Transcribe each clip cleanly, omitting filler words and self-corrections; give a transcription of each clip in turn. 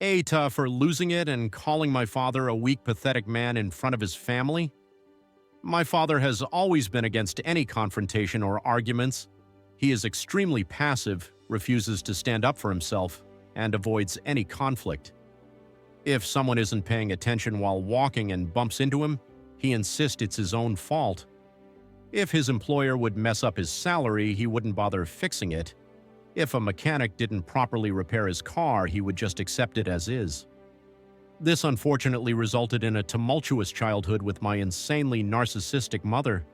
AITAH for losing it and calling my father a weak, pathetic man in front of his family. My father has always been against any confrontation or arguments. He is extremely passive, refuses to stand up for himself, and avoids any conflict. If someone isn't paying attention while walking and bumps into him, he insists it's his own fault. If his employer would mess up his salary, he wouldn't bother fixing it. If a mechanic didn't properly repair his car, he would just accept it as is. This unfortunately resulted in a tumultuous childhood with my insanely narcissistic mother.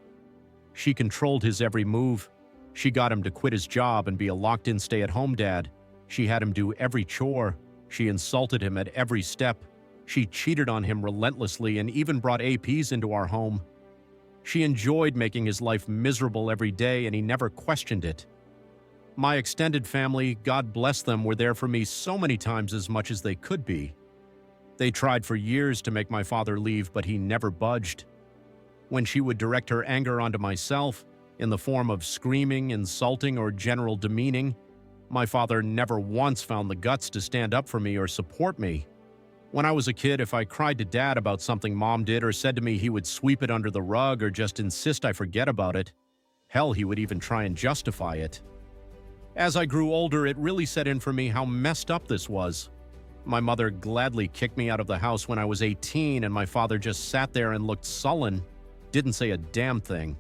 She controlled his every move. She got him to quit his job and be a locked-in stay-at-home dad. She had him do every chore. She insulted him at every step. She cheated on him relentlessly and even brought APs into our home. She enjoyed making his life miserable every day, and he never questioned it. My extended family, God bless them, were there for me so many times as much as they could be. They tried for years to make my father leave, but he never budged. When she would direct her anger onto myself, in the form of screaming, insulting, or general demeaning, my father never once found the guts to stand up for me or support me. When I was a kid, if I cried to Dad about something Mom did or said to me, he would sweep it under the rug or just insist I forget about it. Hell, he would even try and justify it. As I grew older, it really set in for me how messed up this was. My mother gladly kicked me out of the house when I was 18, and my father just sat there and looked sullen, didn't say a damn thing.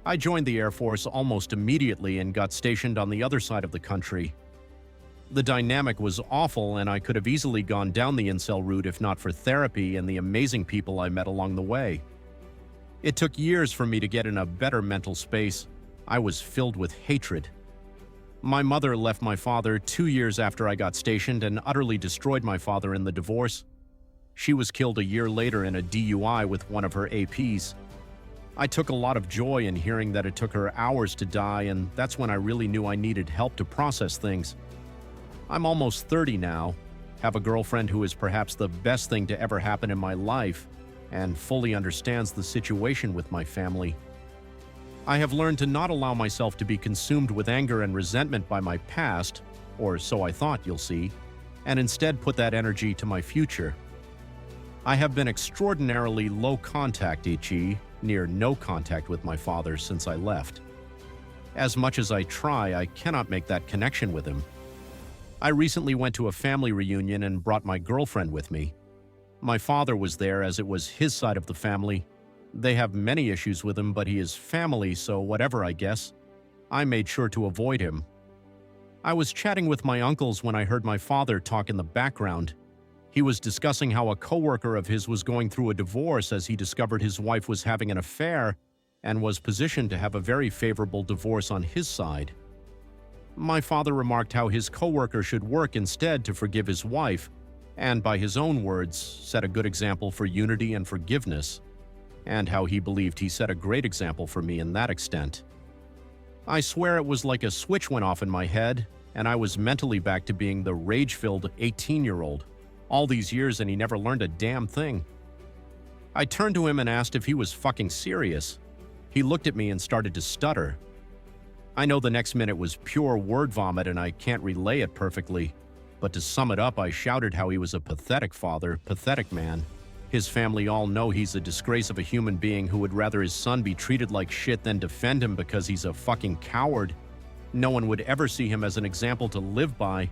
I joined the Air Force almost immediately and got stationed on the other side of the country. The dynamic was awful, and I could have easily gone down the incel route if not for therapy and the amazing people I met along the way. It took years for me to get in a better mental space. I was filled with hatred. My mother left my father 2 years after I got stationed and utterly destroyed my father in the divorce. She was killed a year later in a DUI with one of her APs. I took a lot of joy in hearing that it took her hours to die, and that's when I really knew I needed help to process things. I'm almost 30 now, have a girlfriend who is perhaps the best thing to ever happen in my life, and fully understands the situation with my family. I have learned to not allow myself to be consumed with anger and resentment by my past, or so I thought, you'll see, and instead put that energy to my future. I have been extraordinarily low contact, near no contact with my father since I left. As much as I try, I cannot make that connection with him. I recently went to a family reunion and brought my girlfriend with me. My father was there as it was his side of the family. They have many issues with him, but he is family, so whatever, I guess. I made sure to avoid him. I was chatting with my uncles when I heard my father talk in the background. He was discussing how a coworker of his was going through a divorce as he discovered his wife was having an affair and was positioned to have a very favorable divorce on his side. My father remarked how his coworker should work instead to forgive his wife, and by his own words, set a good example for unity and forgiveness, and how he believed he set a great example for me in that extent. I swear it was like a switch went off in my head, and I was mentally back to being the rage-filled 18-year-old. All these years and he never learned a damn thing. I turned to him and asked if he was fucking serious. He looked at me and started to stutter. I know the next minute was pure word vomit and I can't relay it perfectly, but to sum it up, I shouted how he was a pathetic father, pathetic man. His family all know he's a disgrace of a human being who would rather his son be treated like shit than defend him because he's a fucking coward. No one would ever see him as an example to live by.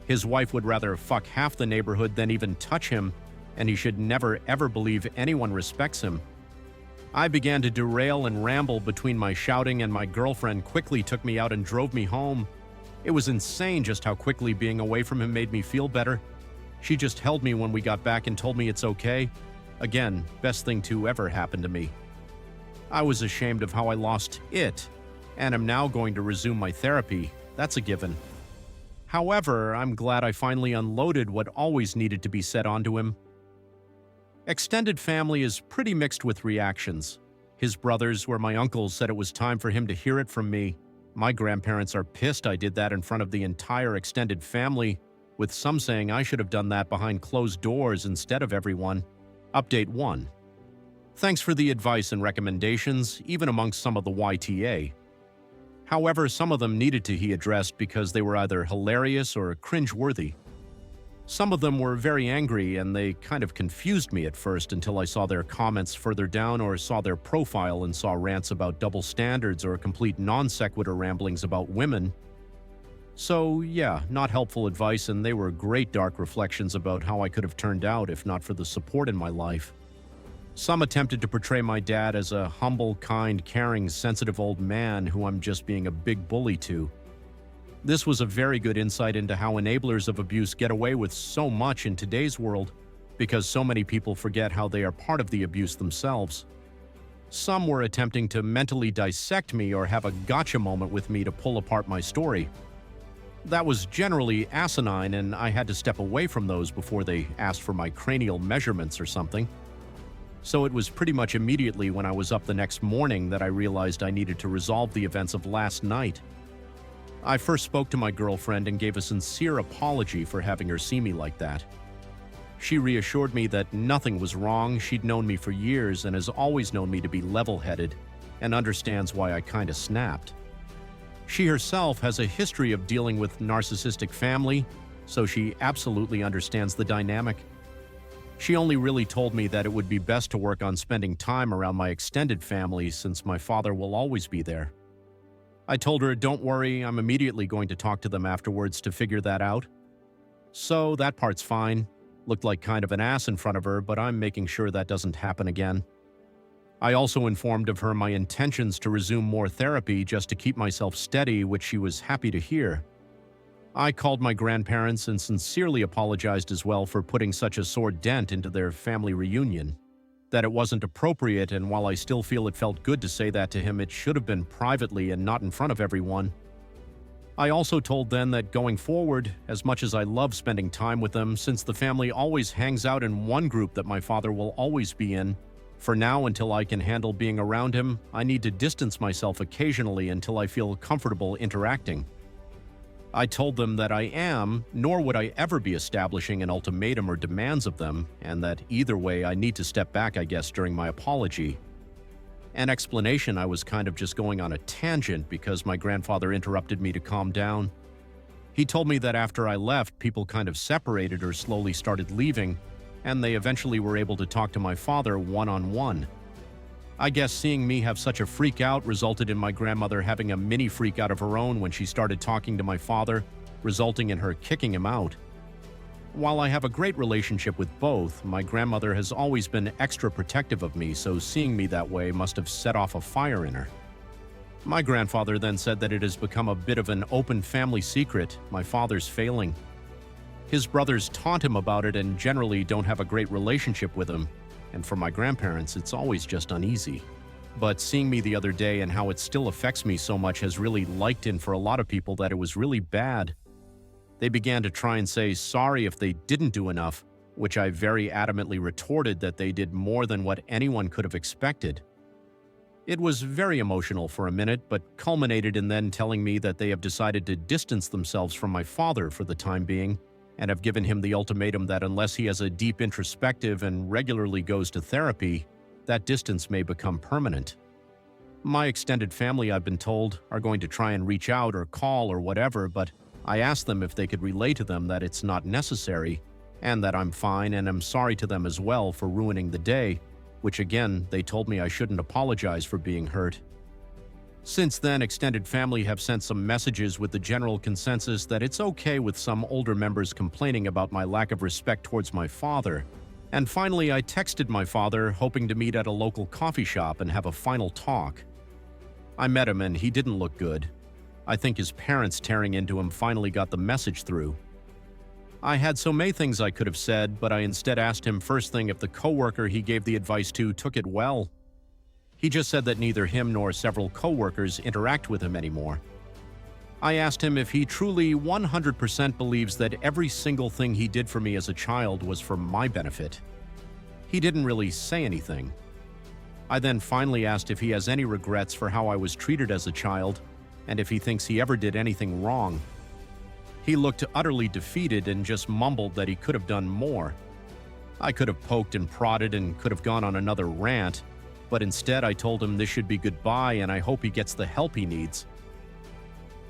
His wife would rather fuck half the neighborhood than even touch him, and he should never ever believe anyone respects him. I began to derail and ramble between my shouting, and my girlfriend quickly took me out and drove me home. It was insane just how quickly being away from him made me feel better. She just held me when we got back and told me it's okay. Again, best thing to ever happen to me. I was ashamed of how I lost it, and am now going to resume my therapy. That's a given. However, I'm glad I finally unloaded what always needed to be said onto him. Extended family is pretty mixed with reactions. His brothers, or my uncles, said it was time for him to hear it from me. My grandparents are pissed I did that in front of the entire extended family, with some saying I should have done that behind closed doors instead of everyone. Update 1. Thanks for the advice and recommendations, even amongst some of the YTA. However, some of them needed to be addressed because they were either hilarious or cringe-worthy. Some of them were very angry, and they kind of confused me at first until I saw their comments further down or saw their profile and saw rants about double standards or complete non sequitur ramblings about women. So, yeah, not helpful advice, and they were great dark reflections about how I could have turned out if not for the support in my life. Some attempted to portray my dad as a humble, kind, caring, sensitive old man who I'm just being a big bully to. This was a very good insight into how enablers of abuse get away with so much in today's world, because so many people forget how they are part of the abuse themselves. Some were attempting to mentally dissect me or have a gotcha moment with me to pull apart my story. That was generally asinine, and I had to step away from those before they asked for my cranial measurements or something. So it was pretty much immediately when I was up the next morning that I realized I needed to resolve the events of last night. I first spoke to my girlfriend and gave a sincere apology for having her see me like that. She reassured me that nothing was wrong, she'd known me for years and has always known me to be level-headed, and understands why I kinda snapped. She herself has a history of dealing with narcissistic family, so she absolutely understands the dynamic. She only really told me that it would be best to work on spending time around my extended family since my father will always be there. I told her, don't worry, I'm immediately going to talk to them afterwards to figure that out. So that part's fine. Looked like kind of an ass in front of her, but I'm making sure that doesn't happen again. I also informed of her my intentions to resume more therapy just to keep myself steady, which she was happy to hear. I called my grandparents and sincerely apologized as well for putting such a sore dent into their family reunion. That it wasn't appropriate, and while I still feel it felt good to say that to him, it should have been privately and not in front of everyone. I also told them that going forward, as much as I love spending time with them, since the family always hangs out in one group that my father will always be in, for now until I can handle being around him, I need to distance myself occasionally until I feel comfortable interacting. I told them that I am, nor would I ever be establishing an ultimatum or demands of them, and that either way I need to step back, I guess, during my apology. An explanation I was kind of just going on a tangent because my grandfather interrupted me to calm down. He told me that after I left, people kind of separated or slowly started leaving, and they eventually were able to talk to my father one-on-one. I guess seeing me have such a freak out resulted in my grandmother having a mini freak out of her own when she started talking to my father, resulting in her kicking him out. While I have a great relationship with both, my grandmother has always been extra protective of me, so seeing me that way must have set off a fire in her. My grandfather then said that it has become a bit of an open family secret, my father's failing. His brothers taunt him about it and generally don't have a great relationship with him. And for my grandparents, it's always just uneasy. But seeing me the other day and how it still affects me so much has really liked in for a lot of people that it was really bad. They began to try and say sorry if they didn't do enough, which I very adamantly retorted that they did more than what anyone could have expected. It was very emotional for a minute, but culminated in then telling me that they have decided to distance themselves from my father for the time being, and have given him the ultimatum that unless he has a deep introspective and regularly goes to therapy, that distance may become permanent. My extended family, I've been told, are going to try and reach out or call or whatever, but I asked them if they could relay to them that it's not necessary, and that I'm fine and am sorry to them as well for ruining the day, which again, they told me I shouldn't apologize for being hurt. Since then, extended family have sent some messages with the general consensus that it's okay with some older members complaining about my lack of respect towards my father. And finally, I texted my father, hoping to meet at a local coffee shop and have a final talk. I met him and he didn't look good. I think his parents tearing into him finally got the message through. I had so many things I could have said, but I instead asked him first thing if the coworker he gave the advice to took it well. He just said that neither him nor several coworkers interact with him anymore. I asked him if he truly 100% believes that every single thing he did for me as a child was for my benefit. He didn't really say anything. I then finally asked if he has any regrets for how I was treated as a child, and if he thinks he ever did anything wrong. He looked utterly defeated and just mumbled that he could have done more. I could have poked and prodded and could have gone on another rant, but instead I told him this should be goodbye and I hope he gets the help he needs.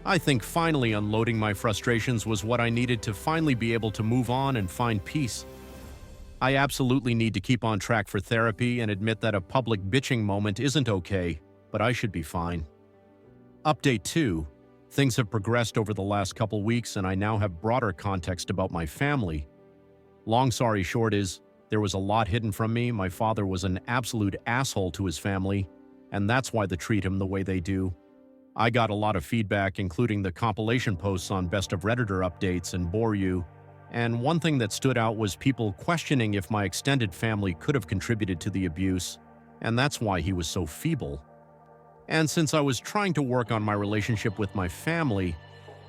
I think finally unloading my frustrations was what I needed to finally be able to move on and find peace. I absolutely need to keep on track for therapy and admit that a public bitching moment isn't okay, but I should be fine. Update 2. Things have progressed over the last couple weeks and I now have broader context about my family. Long story short is, there was a lot hidden from me. My father was an absolute asshole to his family, and that's why they treat him the way they do. I got a lot of feedback, including the compilation posts on Best of Redditor updates and Bore You, and one thing that stood out was people questioning if my extended family could have contributed to the abuse, and that's why he was so feeble. And since I was trying to work on my relationship with my family,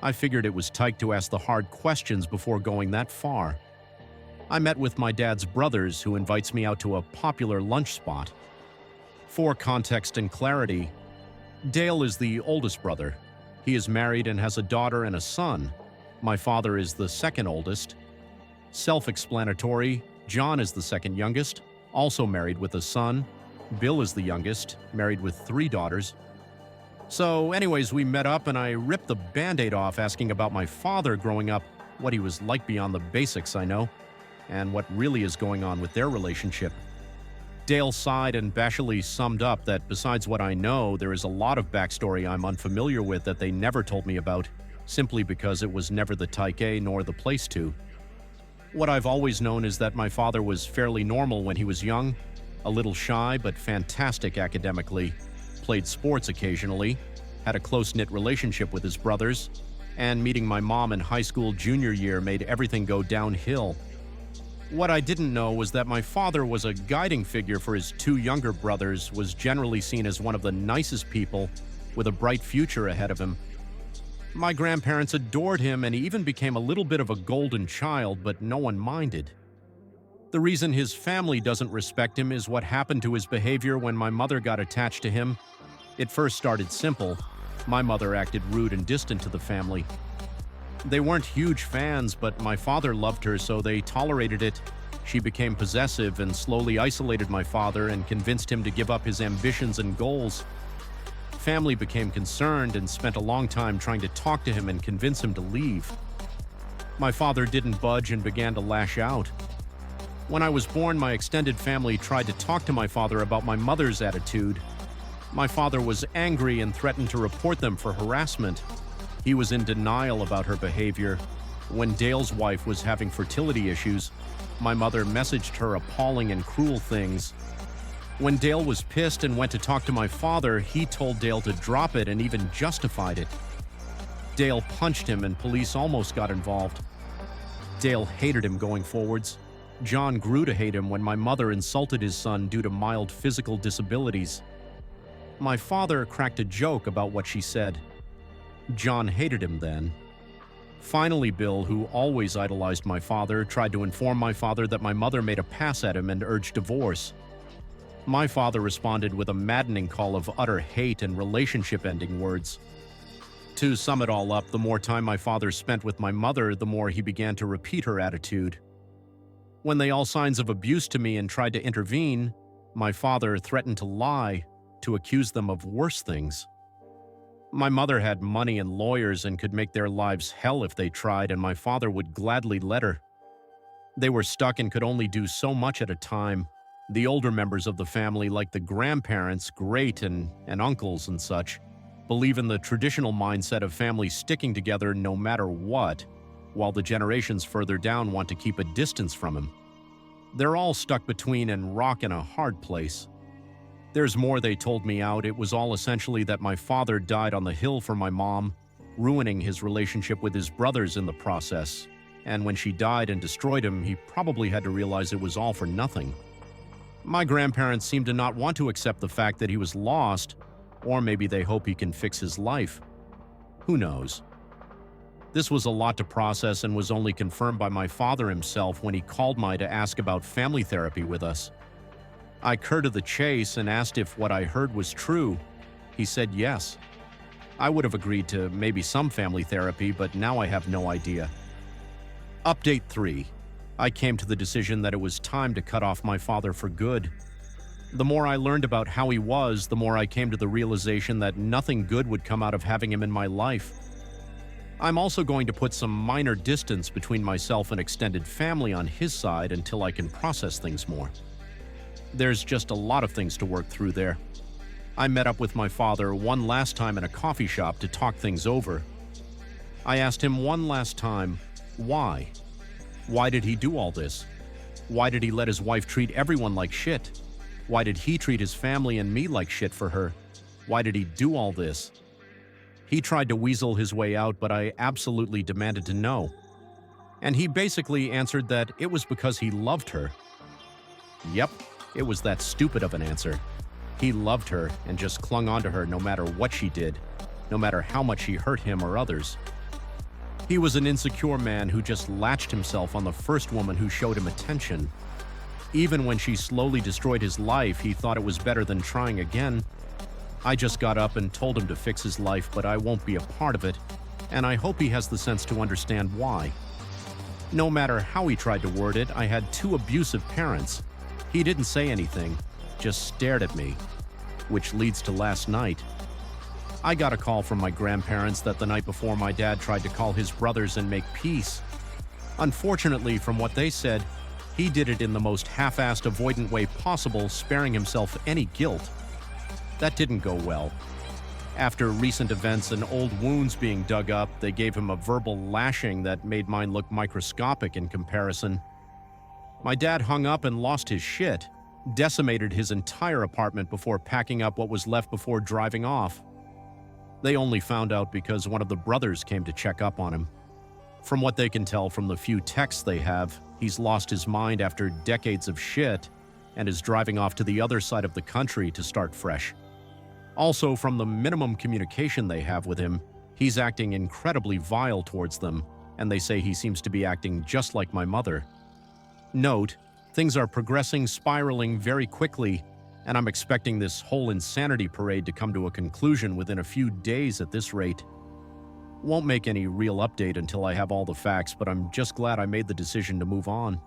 I figured it was tight to ask the hard questions before going that far. I met with my dad's brothers, who invites me out to a popular lunch spot. For context and clarity, Dale is the oldest brother. He is married and has a daughter and a son. My father is the second oldest. Self-explanatory, John is the second youngest, also married with a son. Bill is the youngest, married with 3 daughters. So anyways, we met up and I ripped the band-aid off asking about my father growing up, what he was like beyond the basics I know, and what really is going on with their relationship. Dale sighed and bashfully summed up that besides what I know, there is a lot of backstory I'm unfamiliar with that they never told me about, simply because it was never the taike nor the place to. What I've always known is that my father was fairly normal when he was young, a little shy but fantastic academically, played sports occasionally, had a close-knit relationship with his brothers, and meeting my mom in high school junior year made everything go downhill. What I didn't know was that my father was a guiding figure for his 2 younger brothers, was generally seen as one of the nicest people with a bright future ahead of him. My grandparents adored him and he even became a little bit of a golden child, but no one minded. The reason his family doesn't respect him is what happened to his behavior when my mother got attached to him. It first started simple. My mother acted rude and distant to the family. They weren't huge fans, but my father loved her, so they tolerated it. She became possessive and slowly isolated my father and convinced him to give up his ambitions and goals. Family became concerned and spent a long time trying to talk to him and convince him to leave. My father didn't budge and began to lash out. When I was born, my extended family tried to talk to my father about my mother's attitude. My father was angry and threatened to report them for harassment. He was in denial about her behavior. When Dale's wife was having fertility issues, my mother messaged her appalling and cruel things. When Dale was pissed and went to talk to my father, he told Dale to drop it and even justified it. Dale punched him and police almost got involved. Dale hated him going forwards. John grew to hate him when my mother insulted his son due to mild physical disabilities. My father cracked a joke about what she said. John hated him then. Finally, Bill, who always idolized my father, tried to inform my father that my mother made a pass at him and urged divorce. My father responded with a maddening call of utter hate and relationship-ending words. To sum it all up, the more time my father spent with my mother, the more he began to repeat her attitude. When they all signs of abuse to me and tried to intervene, my father threatened to lie, to accuse them of worse things. My mother had money and lawyers and could make their lives hell if they tried, and my father would gladly let her. They were stuck and could only do so much at a time. The older members of the family, like the grandparents, great and uncles and such, believe in the traditional mindset of families sticking together no matter what, while the generations further down want to keep a distance from him. They're all stuck between and rock in a hard place. There's more they told me out. It was all essentially that my father died on the hill for my mom, ruining his relationship with his brothers in the process. And when she died and destroyed him, he probably had to realize it was all for nothing. My grandparents seem to not want to accept the fact that he was lost, or maybe they hope he can fix his life. Who knows? This was a lot to process and was only confirmed by my father himself when he called me to ask about family therapy with us. I cut to the chase and asked if what I heard was true. He said yes. I would have agreed to maybe some family therapy, but now I have no idea. Update 3. I came to the decision that it was time to cut off my father for good. The more I learned about how he was, the more I came to the realization that nothing good would come out of having him in my life. I'm also going to put some minor distance between myself and extended family on his side until I can process things more. There's just a lot of things to work through there. I met up with my father one last time in a coffee shop to talk things over. I asked him one last time, why? Why did he do all this? Why did he let his wife treat everyone like shit? Why did he treat his family and me like shit for her? Why did he do all this? He tried to weasel his way out, but I absolutely demanded to know. And he basically answered that it was because he loved her. Yep, it was that stupid of an answer. He loved her and just clung onto her no matter what she did, no matter how much she hurt him or others. He was an insecure man who just latched himself on the first woman who showed him attention. Even when she slowly destroyed his life, he thought it was better than trying again. I just got up and told him to fix his life, but I won't be a part of it, and I hope he has the sense to understand why. No matter how he tried to word it, I had two abusive parents. He didn't say anything, just stared at me, which leads to last night. I got a call from my grandparents that the night before my dad tried to call his brothers and make peace. Unfortunately, from what they said, he did it in the most half-assed avoidant way possible, sparing himself any guilt. That didn't go well. After recent events and old wounds being dug up, they gave him a verbal lashing that made mine look microscopic in comparison. My dad hung up and lost his shit, decimated his entire apartment before packing up what was left before driving off. They only found out because one of the brothers came to check up on him. From what they can tell from the few texts they have, he's lost his mind after decades of shit and is driving off to the other side of the country to start fresh. Also, from the minimum communication they have with him, he's acting incredibly vile towards them, and they say he seems to be acting just like my mother. Note, things are progressing, spiraling very quickly, and I'm expecting this whole insanity parade to come to a conclusion within a few days at this rate. Won't make any real update until I have all the facts, but I'm just glad I made the decision to move on.